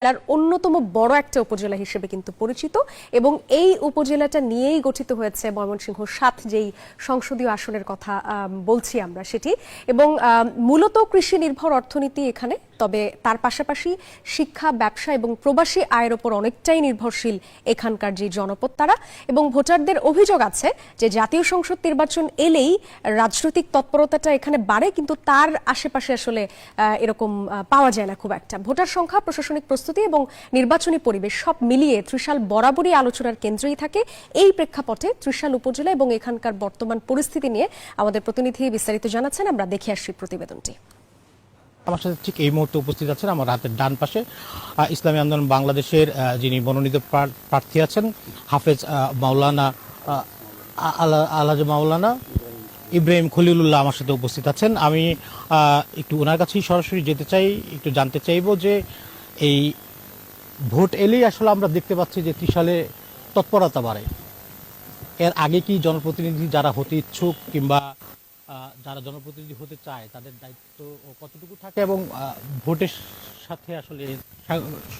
জেলার অন্যতম বড় একটা উপজেলা হিসেবে কিন্তু পরিচিত এবং এই উপজেলাটা নিয়েই গঠিত হয়েছে ময়মনসিংহ ৭ যেই সংসদীয় আসনের কথা বলছি আমরা সেটি এবং মূলত কৃষি নির্ভর অর্থনীতি এখানে, তবে তার পাশাপাশি শিক্ষা, ব্যবসা এবং প্রবাসী আয়ের ওপর অনেকটাই নির্ভরশীল এখানকার যে জনপদ তারা। এবং ভোটারদের অভিযোগ আছে যে জাতীয় সংসদ নির্বাচন এলেই রাজনৈতিক তৎপরতাটা এখানে বাড়ে, কিন্তু তার আশেপাশে আসলে এরকম পাওয়া যায় না খুব একটা। ভোটার সংখ্যা, প্রশাসনিক প্রস্তুতি এবং নির্বাচনী পরিবেশ সব মিলিয়ে ত্রিশাল বরাবরই আলোচনার কেন্দ্রেই থাকে। এই প্রেক্ষাপটে ত্রিশাল উপজেলা এবং এখানকার বর্তমান পরিস্থিতি নিয়ে আমাদের প্রতিনিধি বিস্তারিত জানাচ্ছেন। আমরা দেখে আসছি প্রতিবেদনটি। আমার সাথে ঠিক এই মুহূর্তে উপস্থিত আছেন আমার হাতের ডান পাশে ইসলামী আন্দোলন বাংলাদেশের যিনি মনোনীত প্রার্থী আছেন হাফেজ মাওলানা আলহাজ মাওলানা ইব্রাহিম খলিলুল্লাহ আমার সাথে উপস্থিত আছেন। আমি একটু ওনার কাছেই সরাসরি যেতে চাই, একটু জানতে চাইব যে এই ভোট এলেই আসলে আমরা দেখতে পাচ্ছি যে ত্রিশালে তৎপরতা বাড়ে। এর আগে কি জনপ্রতিনিধি যারা হতে ইচ্ছুক কিংবা যারা জনপ্রতিনিধি হতে চায় তাদের দায়িত্ব কতটুকু থাকে এবং ভোটের সাথে আসলে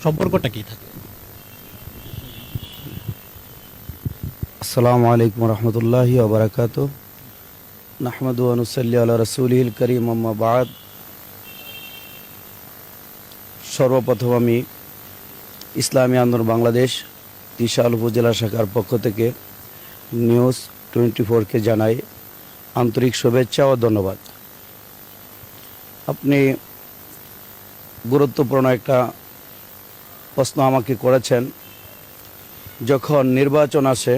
সম্পর্কটা কি থাকে? আসসালামু আলাইকুম রহমতুল্লাহি ওয়া বারাকাতুহু। নাহমাদু ওয়া নুসাল্লি আলা রাসূলিল কারীম, আম্মা বা'দ। সর্বপ্রথম আমি ইসলামী আন্দোলন বাংলাদেশ ত্রিশাল উপজেলা শাখার পক্ষ থেকে নিউজ 24কে জানাই আন্তরিক শুভেচ্ছা ও ধন্যবাদ। আপনি গুরুত্বপূর্ণ একটা প্রশ্ন আমাকে করেছেন। যখন নির্বাচন আসে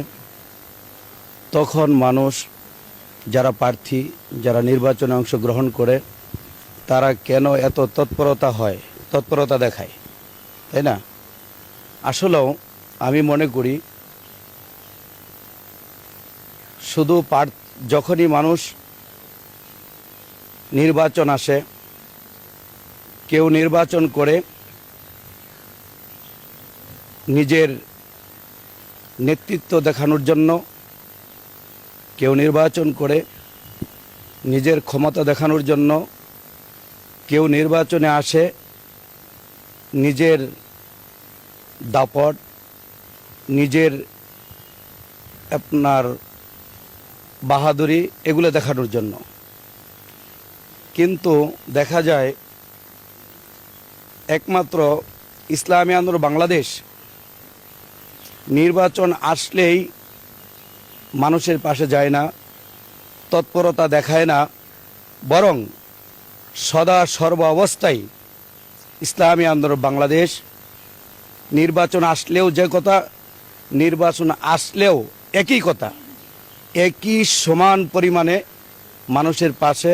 তখন মানুষ, যারা প্রার্থী, যারা নির্বাচনে অংশগ্রহণ করে, তারা কেন এত তৎপরতা দেখায়, তাই না? আসলেও আমি মনে করি শুধু যখনই মানুষ নির্বাচন আসে, কেউ নির্বাচন করে নিজের নেতৃত্ব দেখানোর জন্য, কেউ নির্বাচন করে নিজের ক্ষমতা দেখানোর জন্য, কেউ নির্বাচনে আসে নিজের দাপট, নিজের আপনার বাহাদুরি এগুলো দেখানোর জন্য। কিন্তু দেখা যায় একমাত্র ইসলামী আন্দোলন বাংলাদেশ নির্বাচন আসলেই মানুষের পাশে যায় না, তৎপরতা দেখায় না, বরং সদা সর্ব অবস্থায় ইসলামী আন্দোলন বাংলাদেশ নির্বাচন আসলেও যে কথা, নির্বাচন আসলেও একই কথা, একই সমান পরিমাণে মানুষের পাশে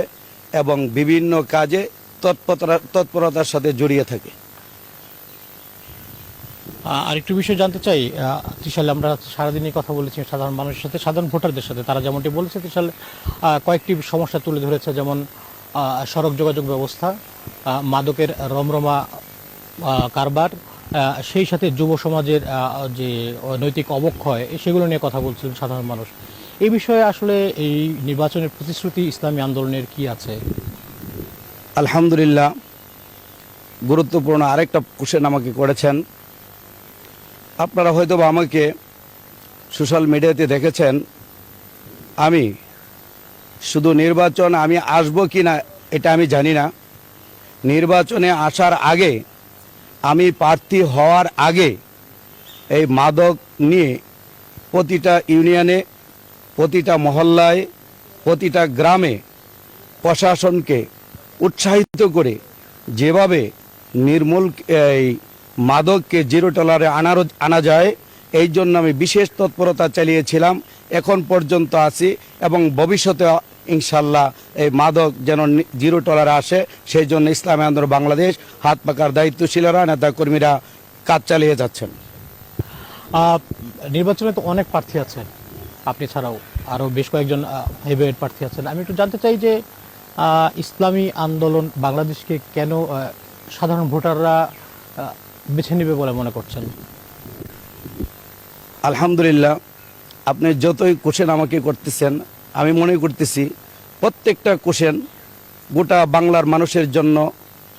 এবং বিভিন্ন কাজে তৎপরতার সাথে জড়িয়ে থাকে। আরেকটু বিষয় জানতে চাই, ত্রিশালে আমরা সারাদিনই কথা বলেছি সাধারণ মানুষের সাথে, সাধারণ ভোটারদের সাথে। তারা যেমনটি বলেছে, ত্রিশালে কয়েকটি সমস্যা তুলে ধরেছে, যেমন সড়ক যোগাযোগ ব্যবস্থা, মাদকের রমরমা কারবার, সেই সাথে যুব সমাজের যে নৈতিক অবক্ষয়, সেগুলো নিয়ে কথা বলছিলেন সাধারণ মানুষ। এই বিষয়ে আসলে এই নির্বাচনের প্রতিশ্রুতি ইসলামী আন্দোলনের কি আছে? আলহামদুলিল্লাহ, গুরুত্বপূর্ণ আরেকটা কোশ্চেন আমাকে করেছেন। আপনারা হয়তো আমাকে সোশ্যাল মিডিয়াতে দেখেছেন, আমি শুধু নির্বাচন আমি আসব কি না এটা আমি জানি না, নির্বাচনে আসার আগে, আমি প্রার্থী হওয়ার আগে এই মাদক নিয়ে প্রতিটা ইউনিয়নে, প্রতিটা মহল্লায়, প্রতিটা গ্রামে প্রশাসনকে উৎসাহিত করে যেভাবে নির্মূল এই মাদককে জিরো টলারে আনা যায়, এই জন্য আমি বিশেষ তৎপরতা চালিয়েছিলাম, এখন পর্যন্ত আছি এবং ভবিষ্যতে ইনশাল্লাহ এই মাদক যেন জিরো টলারে আসে সেই জন্য ইসলামী আন্দোলন বাংলাদেশ হাত পাকার দায়িত্বশীলরা, নেতাকর্মীরা কাজ চালিয়ে যাচ্ছেন। নির্বাচনে তো অনেক প্রার্থী আছেন, আপনি ছাড়াও আরও বেশ কয়েকজন হেভিওয়েট প্রার্থী আছেন। আমি একটু জানতে চাই যে ইসলামী আন্দোলন বাংলাদেশকে কেন সাধারণ ভোটাররা বেছে নেবে বলে মনে করছেন? আলহামদুলিল্লাহ, আপনি যতই কোশ্চেন আমাকে করতেছেন, আমি মনে করতেছি প্রত্যেকটা কোশ্চেন গোটা বাংলার মানুষের জন্য,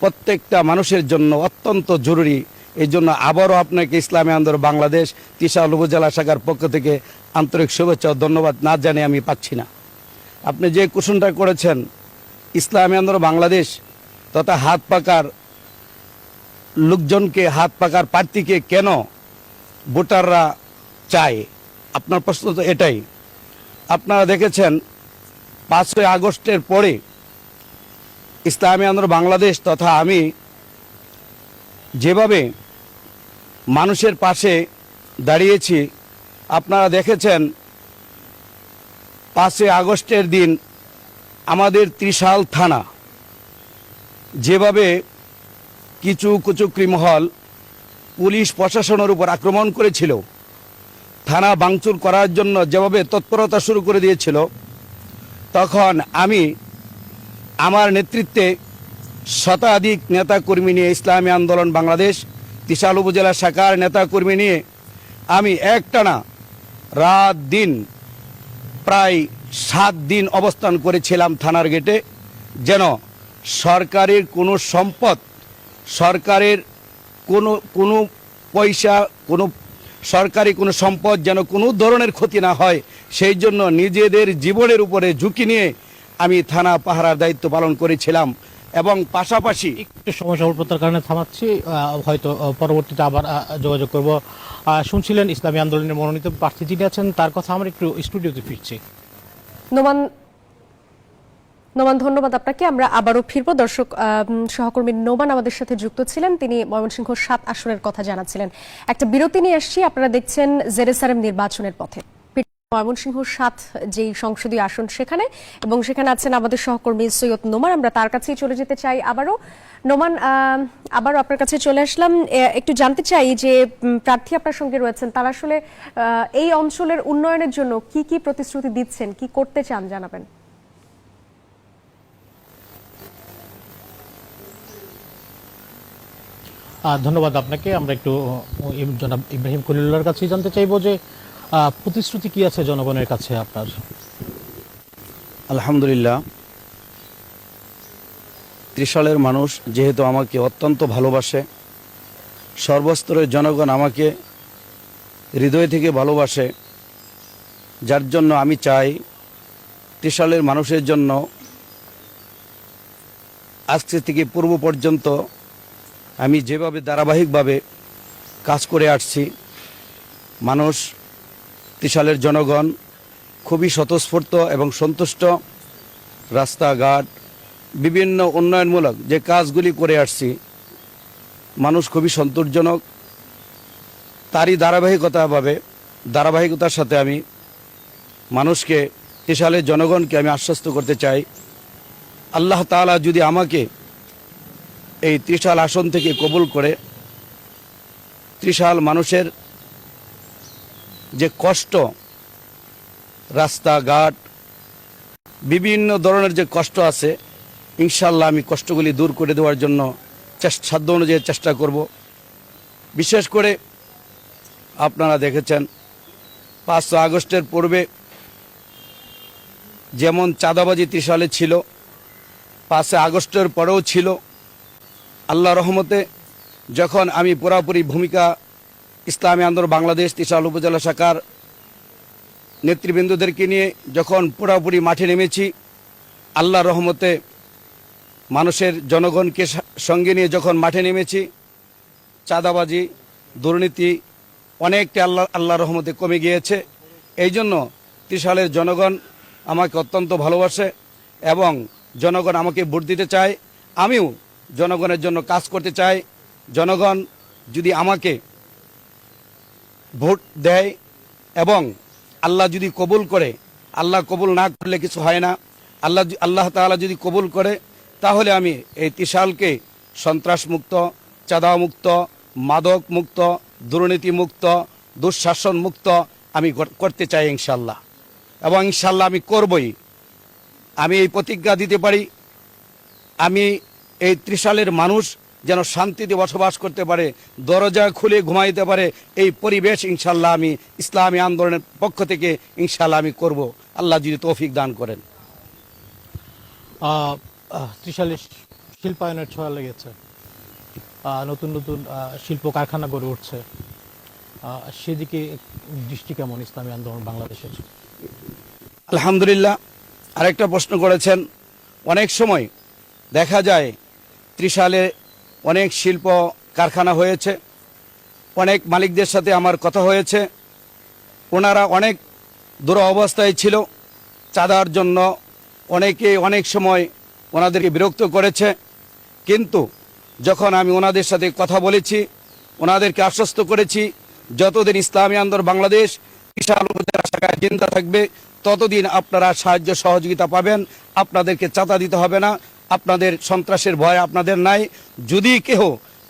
প্রত্যেকটা মানুষের জন্য অত্যন্ত জরুরি এই জন্য আবারও আপনাকে ইসলামী আন্দোলন বাংলাদেশ ত্রিশাল উপজেলা শাখার পক্ষ থেকে আন্তরিক শুভেচ্ছা ও ধন্যবাদ না জানিয়ে আমি পাচ্ছি না। আপনি যে কোশ্চেনটা করেছেন, ইসলামী আন্দোলন বাংলাদেশ তথা হাত পাকার লোকজনকে, হাত পাকার প্রার্থীকে কেন ভোটাররা চায়, আপনার প্রশ্ন তো এটাই। আপনারা দেখেছেন 5ই আগস্টের পরে ইসলামী আন্দোলন বাংলাদেশ তথা আমি যেভাবে মানুষের পাশে দাঁড়িয়েছি, আপনারা দেখেছেন 5ই আগস্টের দিন আমাদের ত্রিশাল থানা যেভাবে কিছু কুচক্রি মহল পুলিশ প্রশাসনের উপর আক্রমণ করেছিল, থানা ভাঙচুর করার জন্য যেভাবে তৎপরতা শুরু করে দিয়েছিল, তখন আমি আমার নেতৃত্বে শতাধিক নেতাকর্মী নিয়ে ইসলামী আন্দোলন বাংলাদেশ ত্রিশাল উপজেলা শাখার নেতাকর্মী নিয়ে আমি একটানা রাত দিন প্রায় 7 দিন অবস্থান করেছিলাম থানার গেটে, যেন সরকারের কোনো সম্পদ, সরকারের কোনো পয়সা, কোনো সরকারি কোনো সম্পদ যেন কোনো ধরনের ক্ষতি না হয়, সেই জন্য নিজেদের জীবনের উপরে ঝুঁকি নিয়ে আমি থানা পাহারার দায়িত্ব পালন করেছিলাম। এবং পাশাপাশি একটু সময় স্বল্পতার কারণে থামাচ্ছি, হয়তো পরবর্তীতে আবার যোগাযোগ করব। শুনছিলেন ইসলামী আন্দোলনের মনোনীত প্রার্থী যিনি আছেন, তার কথা আমরা একটু স্টুডিওতে ফিরছি। নোমান, ধন্যবাদ আপনাকে। আমরা আবারও ফিরবো। দর্শক, সহকর্মী নোমান আমাদের সাথে যুক্ত ছিলেন, তিনি ময়মনসিংহ 7 আসনের কথা জানাচ্ছিলেন। একটা বিরতি নিয়ে আসছি। আপনারা দেখছেন জেরুসালেম নির্বাচনের পথে। ময়মনসিংহ 7 যেই সংসদীয় আসন সেখানে, এবং সেখানে আছেন আমাদের সহকর্মী সৈয়দ নোমান। আমরা তার কাছেই চলে যেতে চাই আবারও। নোমান, আবারও আপনার কাছে চলে আসলাম। একটু জানতে চাই যে প্রার্থী আপনার সঙ্গে রয়েছেন, তারা আসলে এই অঞ্চলের উন্নয়নের জন্য কি কি প্রতিশ্রুতি দিচ্ছেন, কি করতে চান, জানাবেন। ধন্যবাদ আপনাকে। আমরা একটু জনাব ইব্রাহিম খলিলুল্লাহর কাছে জানতে চাইবো যে প্রতিশ্রুতি কি আছে জনগণের কাছে আপনার? আলহামদুলিল্লাহ, ত্রিশালের মানুষ যেহেতু আমাকে অত্যন্ত ভালোবাসে, সর্বস্তরের জনগণ আমাকে হৃদয় থেকে ভালোবাসে, যার জন্য আমি চাই ত্রিশালের মানুষের জন্য আজকে থেকে পূর্ব পর্যন্ত আমি যেভাবে ধারাবাহিকভাবে কাজ করে আসছি, মানুষ, ত্রিশালের জনগণ খুবই স্বতঃস্ফূর্ত এবং সন্তুষ্ট। রাস্তাঘাট, বিভিন্ন উন্নয়নমূলক যে কাজগুলি করে আসছি, মানুষ খুবই সন্তোষজনক। তারই ধারাবাহিকতার সাথে আমি মানুষকে, ত্রিশালের জনগণকে আমি আশ্বস্ত করতে চাই, আল্লাহ তাআলা যদি আমাকে এই ত্রিশাল আসন থেকে কবুল করে, ত্রিশাল মানুষের যে কষ্ট, রাস্তাঘাট, বিভিন্ন ধরনের যে কষ্ট আছে, ইনশাআল্লাহ আমি কষ্টগুলি দূর করে দেওয়ার জন্য সাধ্য অনুযায়ী চেষ্টা করব। বিশেষ করে আপনারা দেখেছেন 5 আগস্টের পূর্বে যেমন চাঁদাবাজি ত্রিশালে ছিল, 5 আগস্টের পরেও ছিল। আল্লাহ রহমতে যখন আমি পুরাপুরি ভূমিকা ইসলামী আন্দোলন বাংলাদেশ ত্রিশাল উপজেলা শাখার নেতৃবৃন্দদেরকে নিয়ে যখন পুরাপুরি মাঠে নেমেছি, আল্লাহ রহমতে মানুষের জনগণকে সঙ্গে নিয়ে যখন মাঠে নেমেছি, চাঁদাবাজি, দুর্নীতি অনেকটা আল্লাহ রহমতে কমে গিয়েছে। এই জন্য ত্রিশালের জনগণ আমাকে অত্যন্ত ভালোবাসে এবং জনগণ আমাকে ভোট দিতে চায়। আমিও জনগণের জন্য কাজ করতে চাই। জনগণ যদি আমাকে ভোট দেয় এবং আল্লাহ যদি কবুল করে, আল্লাহ কবুল না করলে কিছু হয় না, আল্লাহ তাআলা যদি কবুল করে, তাহলে আমি এই ত্রিশালকে সন্ত্রাসমুক্ত, চাঁদামুক্ত, মাদক মুক্ত, দুর্নীতি মুক্ত, দুঃশাসন মুক্ত আমি করতে চাই ইনশাল্লাহ। এবং ইনশাল্লাহ আমি করবই। আমি এই প্রতিজ্ঞা দিতে পারি, আমি এই ত্রিশালের মানুষ যেন শান্তিতে বসবাস করতে পারে, দরজা খুলে ঘুমাইতে পারে, এই পরিবেশ ইনশাল্লাহ আমি ইসলামী আন্দোলনের পক্ষ থেকে ইনশাল্লাহ আমি করব, আল্লাহ যদি তৌফিক দান করেন। ত্রিশালে শিল্পায়নের ছোঁয়া লেগেছে। নতুন নতুন শিল্প কারখানা গড়ে উঠছে, সেদিকে দৃষ্টি কেমন ইসলামী আন্দোলন বাংলাদেশের? আলহামদুলিল্লাহ, আরেকটা প্রশ্ন করেছেন। অনেক সময় দেখা যায় ত্রিশালে অনেক শিল্প কারখানা হয়েছে, অনেক মালিকদের সাথে আমার কথা হয়েছে। ওনারা অনেক দুরবস্থায় ছিল, চাঁদার জন্য অনেকে অনেক সময় ওনাদেরকে বিরক্ত করেছে। কিন্তু যখন আমি ওনাদের সাথে কথা বলেছি, ওনাদেরকে আশ্বস্ত করেছি যতদিন ইসলামী আন্দোলন বাংলাদেশ বিশাল উপজেলা শাখায় জিন্দা থাকবে ততদিন আপনারা সাহায্য সহযোগিতা পাবেন, আপনাদেরকে চাঁদা দিতে হবে না, আপনাদের সন্ত্রাসের ভয় আপনাদের নাই। যদি কেহ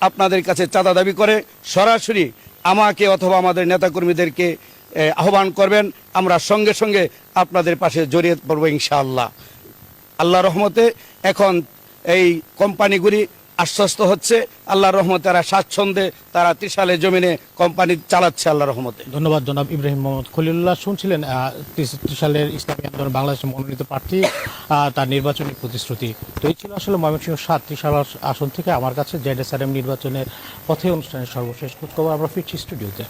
আপনাদের কাছে চাঁদা দাবি করে সরাসরি আমাকে অথবা আমাদের নেতাকর্মীদেরকে আহ্বান করবেন, আমরা সঙ্গে সঙ্গে আপনাদের পাশে জড়িয়ে পড়ব ইনশাআল্লাহ। আল্লাহর রহমতে এখন এই কোম্পানিগুলি আশ্বস্ত হচ্ছে, আল্লাহর রহমতে তারা স্বাচ্ছন্দ্যে তারা ত্রিশালে জমিনে কোম্পানি চালাচ্ছে আল্লাহর রহমতে। ধন্যবাদ জনাব ইব্রাহিম মোহাম্মদ খলিলুল্লাহ। শুনছিলেন ত্রিশালের ইসলামী আন্দোলন বাংলাদেশের মনোনীত প্রার্থী, তার নির্বাচনী প্রতিশ্রুতি। তো এই ছিল আসলে ময়মনসিংহ ৭ ত্রিশাল আসন থেকে আমার কাছে ZSRM নির্বাচনের পথে অনুষ্ঠানের সর্বশেষ খোঁজখবর। আমরা ফিরছি স্টুডিওতে।